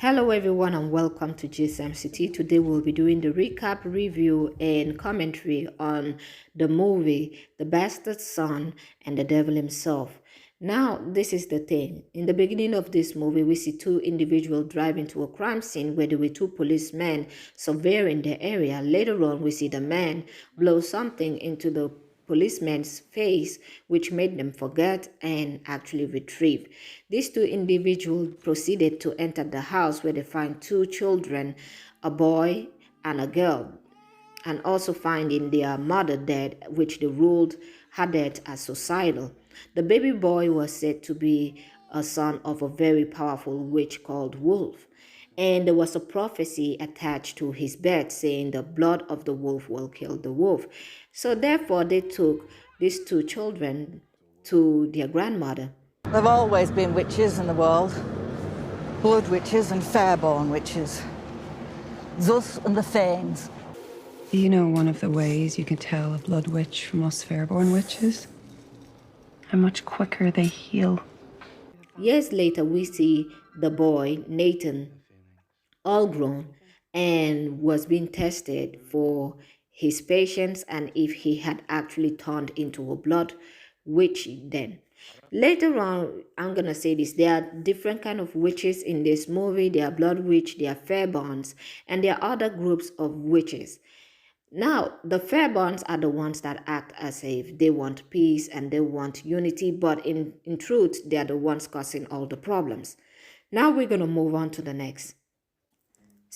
Hello everyone and welcome to GSMCT. Today we'll be doing the recap, review and commentary on the movie The Bastard Son and the Devil Himself. Now this is the thing. In the beginning of this movie we see two individuals driving to a crime scene where there were two policemen surveying the area. Later on we see the man blow something into the policeman's face, which made them forget and actually retrieve. These two individuals proceeded to enter the house where they find two children, a boy and a girl, and also finding their mother dead, which they ruled her death as suicidal. The baby boy was said to be a son of a very powerful witch called Wolf, and there was a prophecy attached to his bed saying the blood of the wolf will kill the wolf. So therefore they took these two children to their grandmother. There have always been witches in the world. Blood witches and fair-born witches. Thus and the Fanes. Do you know one of the ways you can tell a blood witch from us fair-born witches? How much quicker they heal. Years later we see the boy, Nathan, all grown and was being tested for his patience and if he had actually turned into a blood witch then. Later on, I'm gonna say this, there are different kind of witches in this movie. There are blood witch, there are fair-borns, and there are other groups of witches. Now, the fair-borns are the ones that act as if they want peace and they want unity, but in truth, they are the ones causing all the problems. Now we're gonna move on to the next.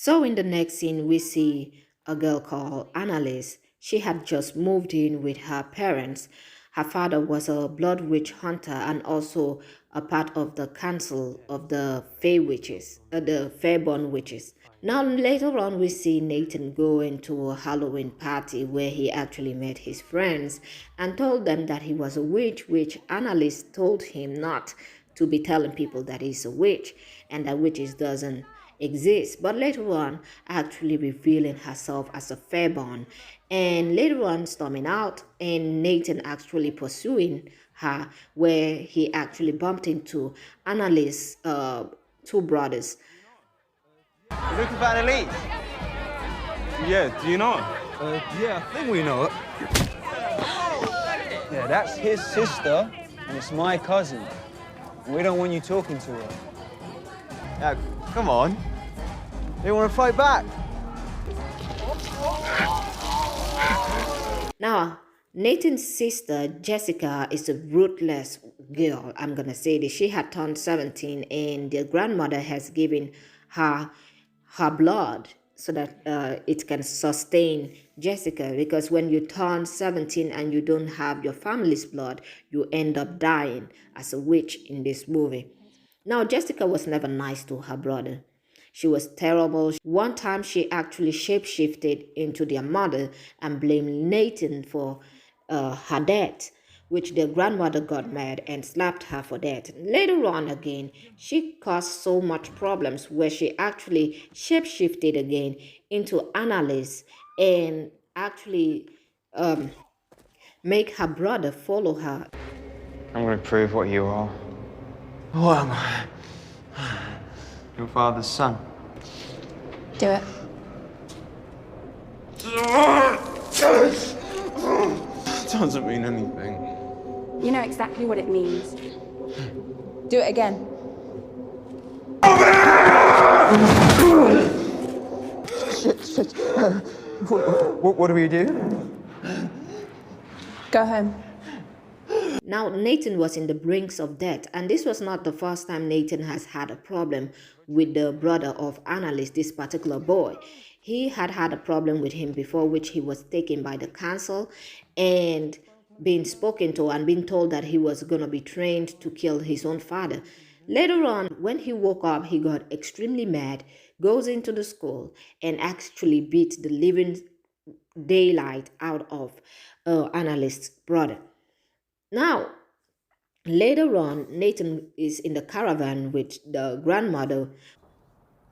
So in the next scene, we see a girl called Annalise. She had just moved in with her parents. Her father was a blood witch hunter and also a part of the council of the Fey witches, the Fairborn witches. Now later on, we see Nathan go into a Halloween party where he actually met his friends and told them that he was a witch, which Annalise told him not to be telling people that he's a witch and that witches doesn't exist, but later on actually revealing herself as a fairborn and later on storming out and Nathan actually pursuing her where he actually bumped into Annalise's two brothers. You looking for Annalise? Yeah, do you know her? Yeah, I think we know it. Yeah, that's his sister, and it's my cousin. We don't want you talking to her. Now, come on. You want to fight back? Now, Nathan's sister, Jessica, is a ruthless girl. I'm going to say this. She had turned 17 and their grandmother has given her blood so that it can sustain Jessica, because when you turn 17 and you don't have your family's blood, you end up dying as a witch in this movie. Now, Jessica was never nice to her brother. She was terrible. One time she actually shapeshifted into their mother and blamed Nathan for her death, which their grandmother got mad and slapped her for that. Later on again, she caused so much problems where she actually shapeshifted again into Annalise and actually make her brother follow her. I'm gonna prove what you are. What am I? Your father's son. Do it. Doesn't mean anything. You know exactly what it means. Do it again. Shit. What do we do? Go home. Now, Nathan was in the brink of death, and this was not the first time Nathan has had a problem with the brother of Annalise, this particular boy. He had had a problem with him before, which he was taken by the council and being spoken to and being told that he was going to be trained to kill his own father. Later on, when he woke up, he got extremely mad, goes into the school and actually beat the living daylight out of Annalise's brother. Now, later on, Nathan is in the caravan with the grandmother.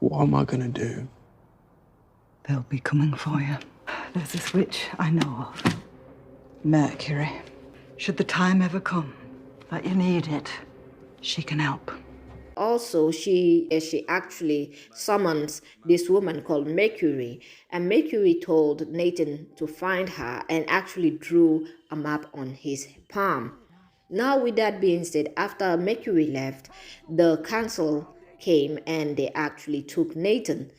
What am I gonna do? They'll be coming for you. There's this witch I know of. Mercury. Should the time ever come that you need it, she can help. Also, she actually summons this woman called Mercury, and Mercury told Nathan to find her and actually drew a map on his palm. Now, with that being said, after Mercury left, the council came and they actually took Nathan.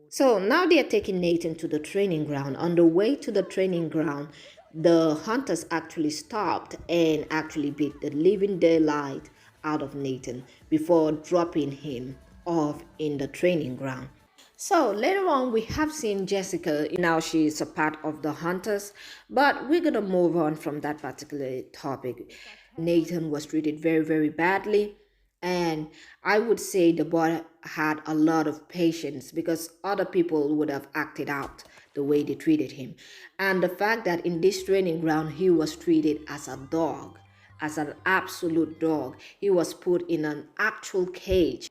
So now they are taking Nathan to the training ground. On the way to the training ground, the hunters actually stopped and actually beat the living daylight out of Nathan before dropping him off in the training ground. So later on, we have seen Jessica. Now she is a part of the hunters, but we're gonna move on from that particular topic. Nathan was treated very, very badly, and I would say the boy had a lot of patience because other people would have acted out the way they treated him. And the fact that in this training ground, he was treated as a dog, as an absolute dog. He was put in an actual cage.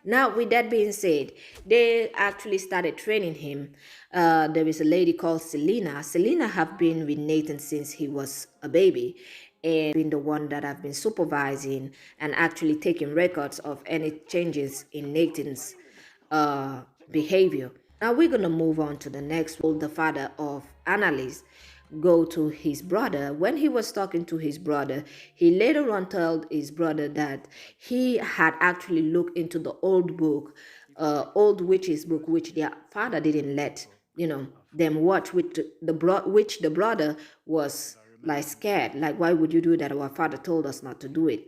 Now, with that being said, they actually started training him. There is a lady called Selena. Selena have been with Nathan since he was a baby and been the one that have been supervising and actually taking records of any changes in Nathan's behavior. Now we're gonna move on to the next one. The father of Annalise go to his brother. When he was talking to his brother, he later on told his brother that he had actually looked into the old book, old witches book, which their father didn't let them watch, which the brother was like scared. Like, why would you do that? Our father told us not to do it.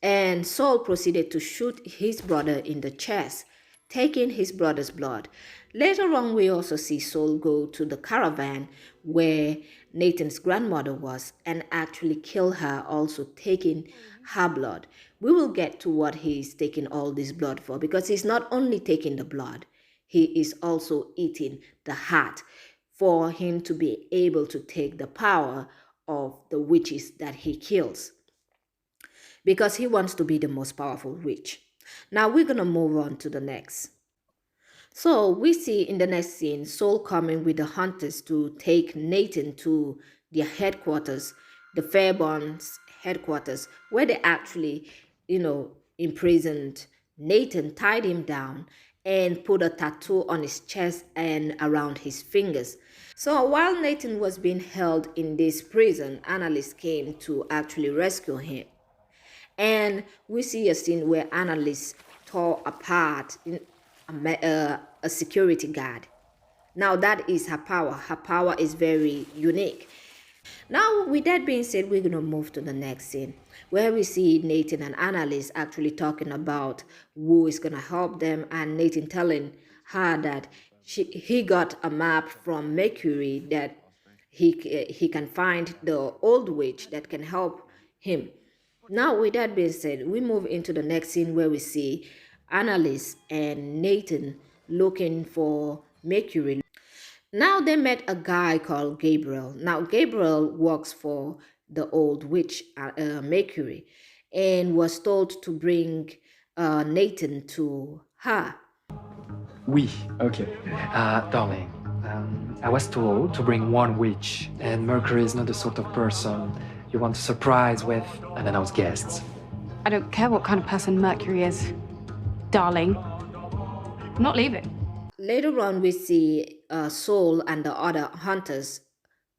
And Saul proceeded to shoot his brother in the chest, taking his brother's blood. Later on, we also see Saul go to the caravan where Nathan's grandmother was and actually kill her, also taking her blood. We will get to what he's taking all this blood for, because he's not only taking the blood, he is also eating the heart for him to be able to take the power of the witches that he kills, because he wants to be the most powerful witch. Now we're going to move on to the next. So we see in the next scene Saul coming with the hunters to take Nathan to their headquarters, the Fairborn's headquarters, where they actually, imprisoned Nathan, tied him down, and put a tattoo on his chest and around his fingers. So while Nathan was being held in this prison, Annalise came to actually rescue him. And we see a scene where Annalise tore apart a security guard. Now that is her power. Her power is very unique. Now, with that being said, we're going to move to the next scene where we see Nathan and Annalise actually talking about who is going to help them, and Nathan telling her that he got a map from Mercury that he can find the old witch that can help him. Now, with that being said, we move into the next scene where we see Annalise and Nathan looking for Mercury. Now they met a guy called Gabriel. Now Gabriel works for the old witch Mercury and was told to bring Nathan to her. Oui, okay. Darling, I was told to bring one witch, and Mercury is not the sort of person you want to surprise with unannounced guests. I don't care what kind of person Mercury is, darling. I'm not leaving. Later on, we see Saul and the other hunters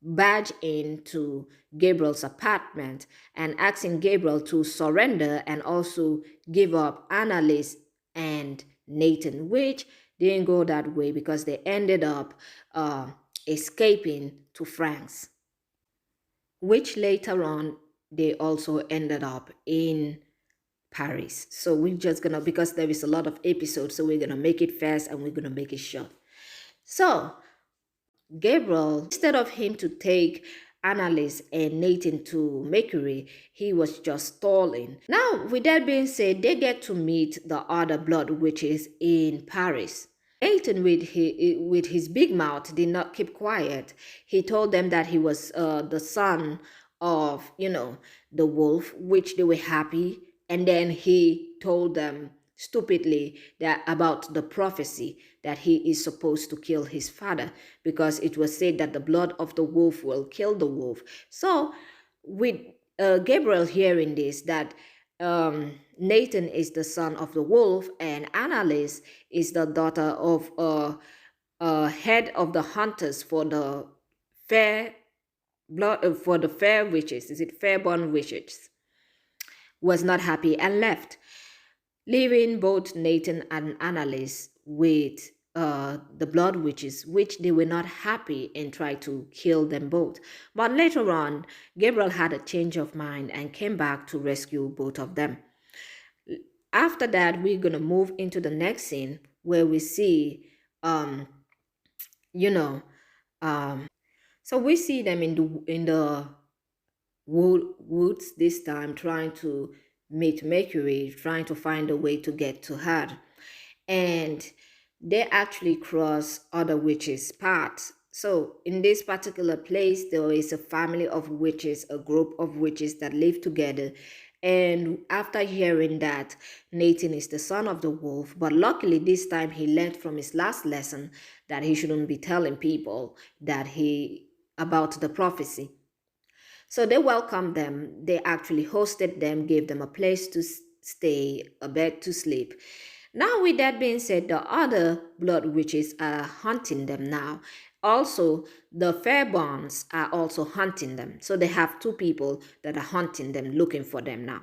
barge into Gabriel's apartment and asking Gabriel to surrender and also give up Annalise and Nathan, which didn't go that way because they ended up escaping to France, which later on they also ended up in Paris. So we're just gonna, because there is a lot of episodes, so we're gonna make it fast and we're gonna make it short. So Gabriel, instead of him to take Annalise and Nathan to Mercury, he was just stalling. Now, with that being said, they get to meet the other blood witches in Paris. Nathan, with his big mouth, did not keep quiet. He told them that he was the son of, the wolf, which they were happy. And then he told them stupidly that about the prophecy that he is supposed to kill his father, because it was said that the blood of the wolf will kill the wolf. So with Gabriel hearing this, that Nathan is the son of the wolf, and Annalise is the daughter of a head of the hunters for the fair for the fair witches. Is it fairborn witches? Was not happy and left, leaving both Nathan and Annalise with the blood witches, which they were not happy and tried to kill them both. But later on, Gabriel had a change of mind and came back to rescue both of them. After that, we're going to move into the next scene where we see, you know, so we see them in the woods this time, trying to meet Mercury, trying to find a way to get to her. And they actually cross other witches' paths. So in this particular place, there is a family of witches, a group of witches that live together. And after hearing that Nathan is the son of the wolf, but luckily this time he learned from his last lesson that he shouldn't be telling people that about the prophecy. So they welcomed them. They actually hosted them, gave them a place to stay, a bed to sleep. Now, with that being said, the other blood witches are hunting them now. Also, the Fairborns are also hunting them. So they have two people that are hunting them, looking for them now.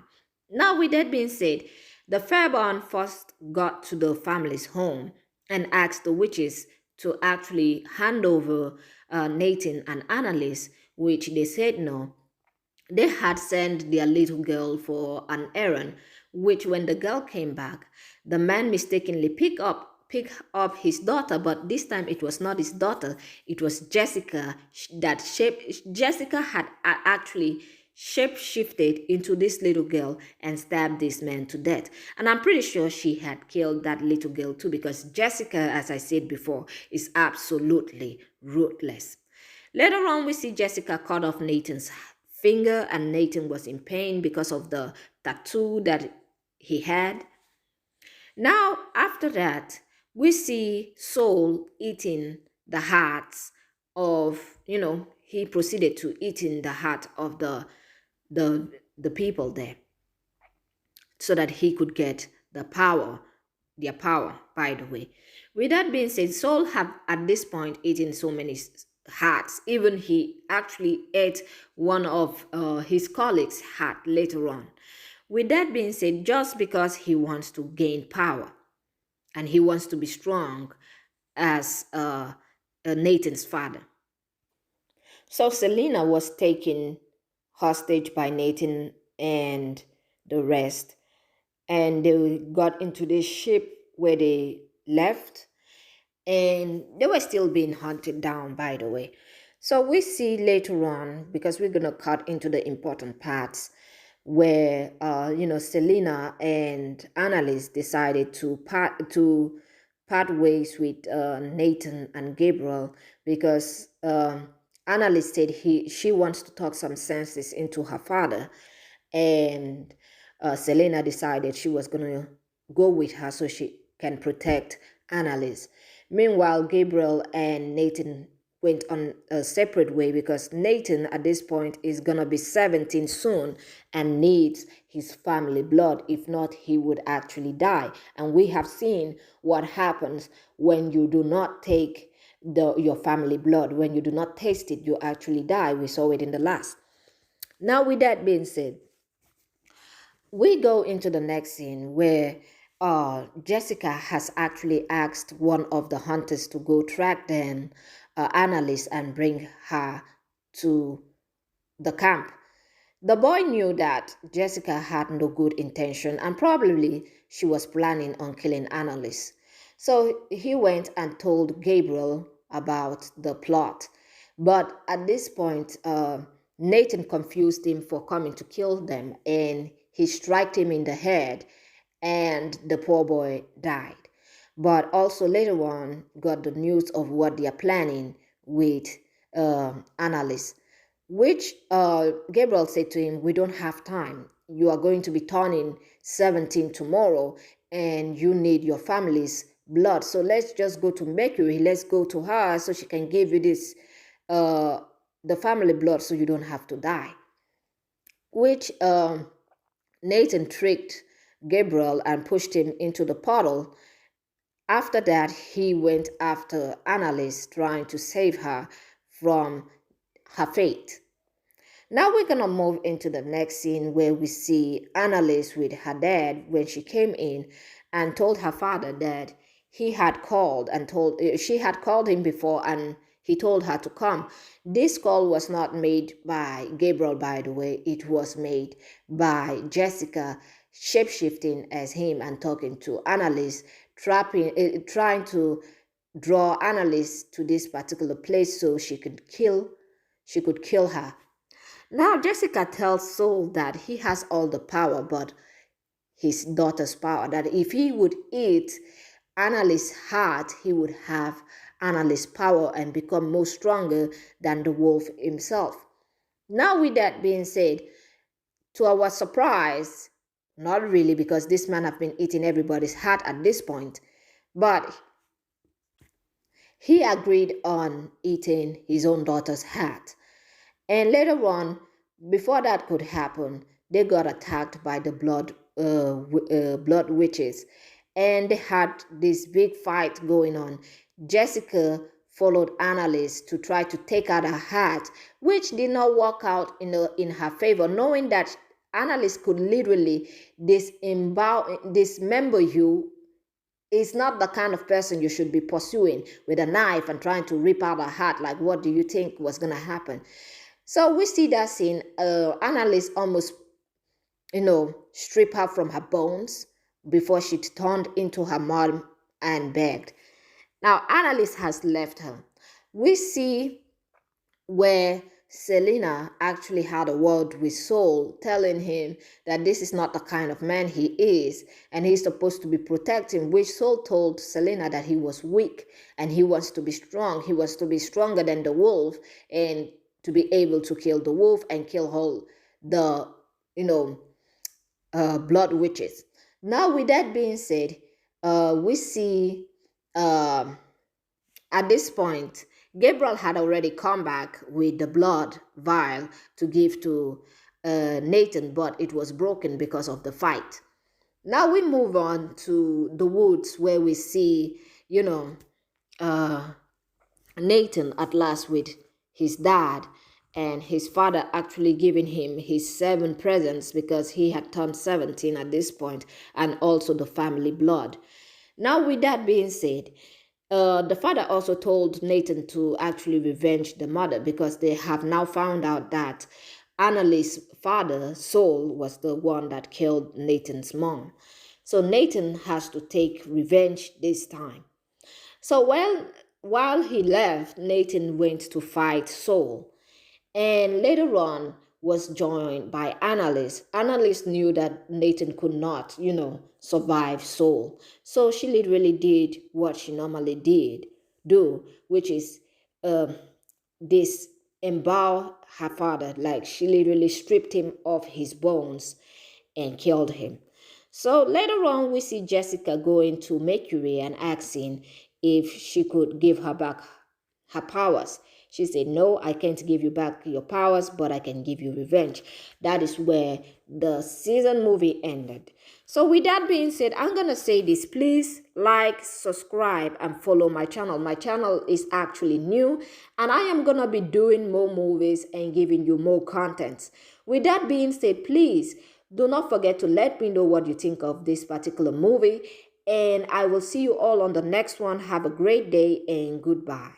Now, with that being said, the Fairborn first got to the family's home and asked the witches to actually hand over Nathan and Annalise, which they said no. They had sent their little girl for an errand, which when the girl came back, the man mistakenly picked up his daughter, but this time it was not his daughter, it was Jessica. Jessica had actually shape-shifted into this little girl and stabbed this man to death. And I'm pretty sure she had killed that little girl too, because Jessica, as I said before, is absolutely ruthless. Later on, we see Jessica cut off Nathan's finger, and Nathan was in pain because of the tattoo that he had. Now, after that, we see Saul eating the hearts of, he proceeded to eating the heart of the people there so that he could get their power, by the way. With that being said, Saul had at this point eaten so many hearts. Even he actually ate one of his colleagues' heart later on. With that being said, just because he wants to gain power and he wants to be strong as Nathan's father. So Selena was taken hostage by Nathan and the rest, and they got into this ship where they left, and they were still being hunted down, by the way. So we see later on, because we're going to cut into the important parts, where Selena and Annalise decided to part ways with Nathan and Gabriel, because Annalise said she wants to talk some senses into her father, and Selena decided she was going to go with her so she can protect Annalise. Meanwhile, Gabriel and Nathan went on a separate way, because Nathan at this point is going to be 17 soon and needs his family blood. If not, he would actually die. And we have seen what happens when you do not take your family blood. When you do not taste it, you actually die. We saw it in the last. Now, with that being said, we go into the next scene where Jessica has actually asked one of the hunters to go track down Annalise and bring her to the camp. The boy knew that Jessica had no good intention, and probably she was planning on killing Annalise. So he went and told Gabriel about the plot. But at this point, Nathan confused him for coming to kill them, and he struck him in the head, and the poor boy died. But also later on got the news of what they are planning with Annalise, which Gabriel said to him, we don't have time. You are going to be turning 17 tomorrow, and you need your family's blood. So let's just go to Mercury. Let's go to her so she can give you this, the family blood, so you don't have to die. Which Nathan tricked Gabriel and pushed him into the portal. After that, he went after Annalise, trying to save her from her fate. Now we're gonna move into the next scene where we see Annalise with her dad when she came in and told her father that he had called and told she had called him before and he told her to come. This call was not made by Gabriel, by the way. It was made by Jessica shapeshifting as him and talking to Annalise, trying to draw Annalise to this particular place so she could kill her. Now Jessica tells Saul that he has all the power, but his daughter's power, that if he would eat Annalise's heart, he would have Annalise's power and become more stronger than the wolf himself. Now with that being said, to our surprise, not really, because this man have been eating everybody's heart at this point, but he agreed on eating his own daughter's heart. And later on, before that could happen, they got attacked by the blood witches, and they had this big fight going on. Jessica followed Annalise to try to take out her heart, which did not work out in her favor, knowing that Annalise could literally dismember you. Is not the kind of person you should be pursuing with a knife and trying to rip out her heart. Like, what do you think was going to happen? So we see that scene. Annalise almost, strip her from her bones before she turned into her mom and begged. Now, Annalise has left her. We see where Selena actually had a word with Saul, telling him that this is not the kind of man he is, and he's supposed to be protecting, which Saul told Selena that he was weak and he wants to be strong. He wants to be stronger than the wolf and to be able to kill the wolf and kill all the, blood witches. Now, with that being said, we see at this point, Gabriel had already come back with the blood vial to give to Nathan, but it was broken because of the fight. Now we move on to the woods where we see, Nathan at last with his dad and his father actually giving him his 7 presents because he had turned 17 at this point, and also the family blood. Now, with that being said, the father also told Nathan to actually revenge the mother because they have now found out that Annalise's father, Saul, was the one that killed Nathan's mom. So Nathan has to take revenge this time. So while he left, Nathan went to fight Saul, and later on was joined by Annalise. Annalise knew that Nathan could not, survive Saul. So she literally did what she normally do, which is disembowel her father. Like, she literally stripped him of his bones and killed him. So later on, we see Jessica going to Mercury and asking if she could give her back her powers. She said, no, I can't give you back your powers, but I can give you revenge. That is where the season movie ended. So with that being said, I'm going to say this. Please like, subscribe, and follow my channel. My channel is actually new, and I am going to be doing more movies and giving you more contents. With that being said, please do not forget to let me know what you think of this particular movie. And I will see you all on the next one. Have a great day and goodbye.